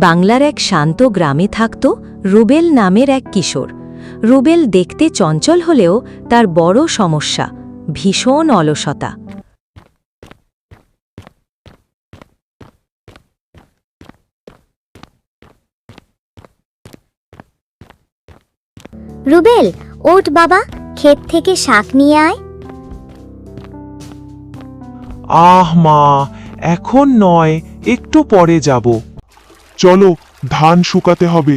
বাংলার এক শান্ত গ্রামে থাকত রুবেল নামের এক কিশোর। রুবেল দেখতে চঞ্চল হলেও তার বড় সমস্যা ভীষণ অলসতা। রুবেল, ওঠ বাবা, ক্ষেত থেকে শাক নিয়ে আয়। আহ মা, এখন নয়, একটু পরে যাব। চলো, ধান শুকাতে হবে।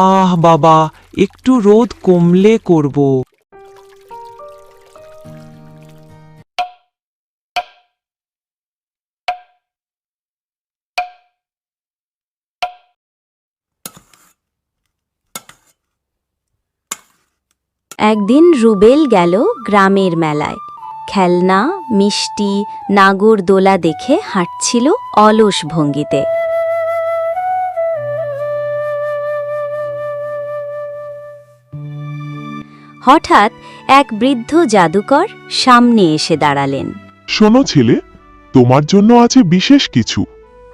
আহ বাবা, একটু রোদ কমলে করব। একদিন রুবেল গেল গ্রামের মেলায়। খেলনা, মিষ্টি, নাগরদোলা দেখে হাঁটছিল অলস ভঙ্গিতে। হঠাৎ এক বৃদ্ধ জাদুকর সামনে এসে দাঁড়ালেন। শোনো ছেলে, তোমার জন্য আছে বিশেষ কিছু।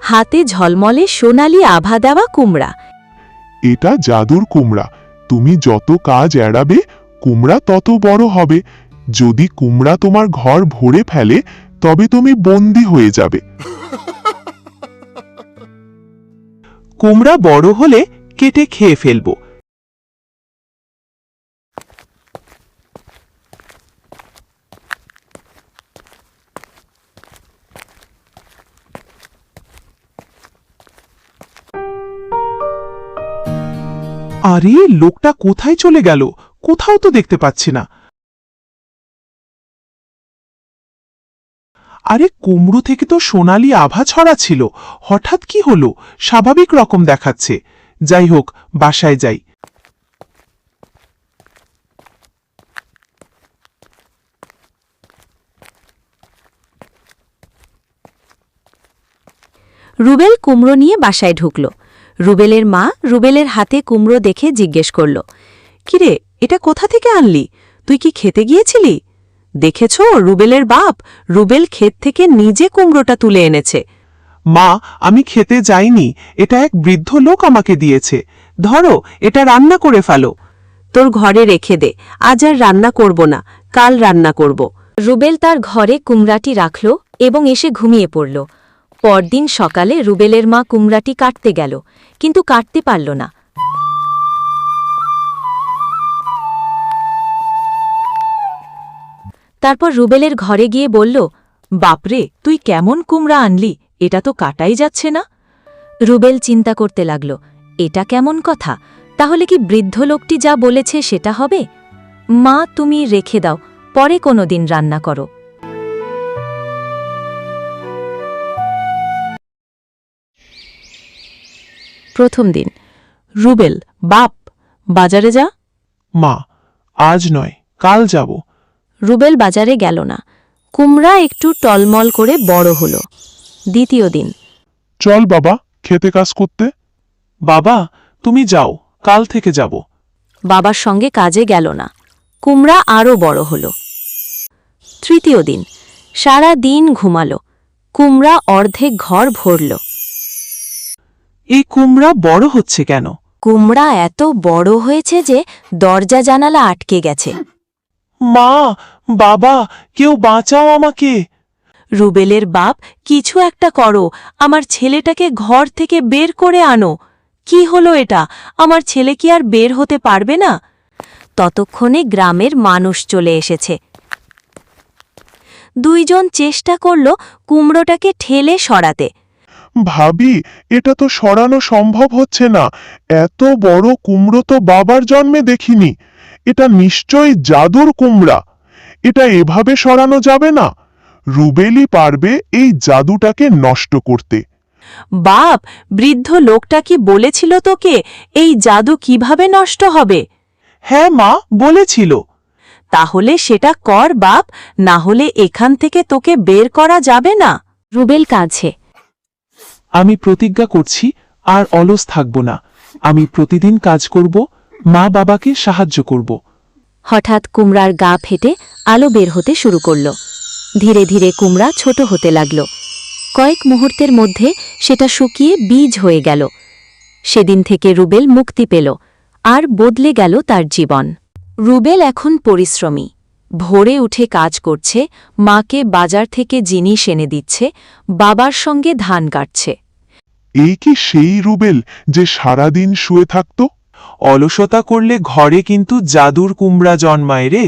হাতে ঝলমলে সোনালি আভা দেওয়া কুমড়া। এটা জাদুর কুমড়া। তুমি যত কাজ এড়াবে, কুমড়া তত বড় হবে। যদি কুমড়া তোমার ঘর ভরে ফেলে, তবে তুমি বন্দী হয়ে যাবে। কুমড়া বড় হলে কেটে খেয়ে ফেলব। আরে, লোকটা কোথায় চলে গেল? কোথাও তো দেখতে পাচ্ছি না। আরে, কুমড়ো থেকে তো সোনালি আভা ছড়াচ্ছিল, হঠাৎ কি হলো? স্বাভাবিক রকম দেখাচ্ছে। যাই হোক, বাসায় যাই। রুবেল কুমড়ো নিয়ে বাসায় ঢুকল। রুবেলের মা রুবেলের হাতে কুমড়ো দেখে জিজ্ঞেস করল, কিরে, এটা কোথা থেকে আনলি? তুই কি খেতে গিয়েছিলি? দেখেছ, রুবেলের বাপ রুবেল ক্ষেত থেকে নিজে কুমড়োটা তুলে এনেছে। মা, আমি খেতে যাইনি, এটা এক বৃদ্ধ লোক আমাকে দিয়েছে। ধরো, এটা রান্না করে ফেলো। তোর ঘরে রেখে দে, আজ আর রান্না করব না, কাল রান্না করব। রুবেল তার ঘরে কুমড়াটি রাখল এবং এসে ঘুমিয়ে পড়ল। পরদিন সকালে রুবেলের মা কুমড়াটি কাটতে গেল, কিন্তু কাটতে পারল না। তারপর রুবেলের ঘরে গিয়ে বলল, বাপরে, তুই কেমন কুমড়া আনলি? এটা তো কাটাই যাচ্ছে না। রুবেল চিন্তা করতে লাগল, এটা কেমন কথা? তাহলে কি বৃদ্ধ লোকটি যা বলেছে সেটা হবে? মা, তুমি রেখে দাও, পরে কোনো দিন রান্না করো। প্রথম দিন। রুবেল, বাপ, বাজারে যা। মা, আজ নয়, কাল যাব। রুবেল বাজারে গেল না। কুমড়া একটু টলমল করে বড় হল। দ্বিতীয় দিন। চল বাবা, খেতে কাজ করতে। বাবা, তুমি যাও, কাল থেকে যাব। বাবার সঙ্গে কাজে গেল না। কুমড়া আরও বড় হল। তৃতীয় দিন। সারা দিন ঘুমালো। কুমড়া অর্ধেক ঘর ভরল। এই কুমড়া বড় হচ্ছে কেন? কুমড়া এত বড় হয়েছে যে দরজা জানালা আটকে গেছে। মা, বাবা, কেউ বাঁচাও আমাকে। রুবেলের বাপ, কিছু একটা করো, আমার ছেলেটাকে ঘর থেকে বের করে আনো। কি হলো এটা? আমার ছেলে কি আর বের হতে পারবে না? ততক্ষণে গ্রামের মানুষ চলে এসেছে। দুইজন চেষ্টা করল কুমড়োটাকে ঠেলে সরাতে। ভাবি, এটা তো সরানো সম্ভব হচ্ছে না। এত বড় কুমড়ো তো বাবার জন্মে দেখিনি। এটা নিশ্চয়ই জাদুর কুমড়া। এটা এভাবে সরানো যাবে না। রুবেলই পারবে এই জাদুটাকে নষ্ট করতে। বাপ, বৃদ্ধ লোকটা কি বলেছিল তোকে এই জাদু কিভাবে নষ্ট হবে? হ্যাঁ মা, বলেছিল। তাহলে সেটা কর বাপ, না হলে এখান থেকে তোকে বের করা যাবে না। রুবেল কাঁদছে। আমি প্রতিজ্ঞা করছি, আর অলস থাকব না। আমি প্রতিদিন কাজ করব, মা বাবাকে সাহায্য করব। হঠাৎ কুমড়ার গা ফেটে আলো বের হতে শুরু করল। ধীরে ধীরে কুমড়া ছোট হতে লাগল। কয়েক মুহূর্তের মধ্যে সেটা শুকিয়ে বীজ হয়ে গেল। সেদিন থেকে রুবেল মুক্তি পেল আর বদলে গেল তার জীবন। রুবেল এখন পরিশ্রমী, ভোরে উঠে কাজ করছে, মাকে বাজার থেকে জিনিস এনে দিচ্ছে, বাবার সঙ্গে ধান কাটছে। এই কি সেই রুবেল যে সারাদিন শুয়ে থাকত? অলসতা করলে ঘরে কিন্তু জাদুর কুমড়া জন্মায় রে।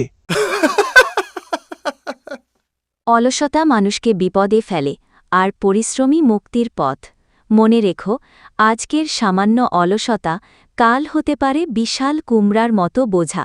অলসতা মানুষকে বিপদে ফেলে, আর পরিশ্রমী মুক্তির পথ। মনে রেখো, আজকের সামান্য অলসতা কাল হতে পারে বিশাল কুমড়ার মতো বোঝা।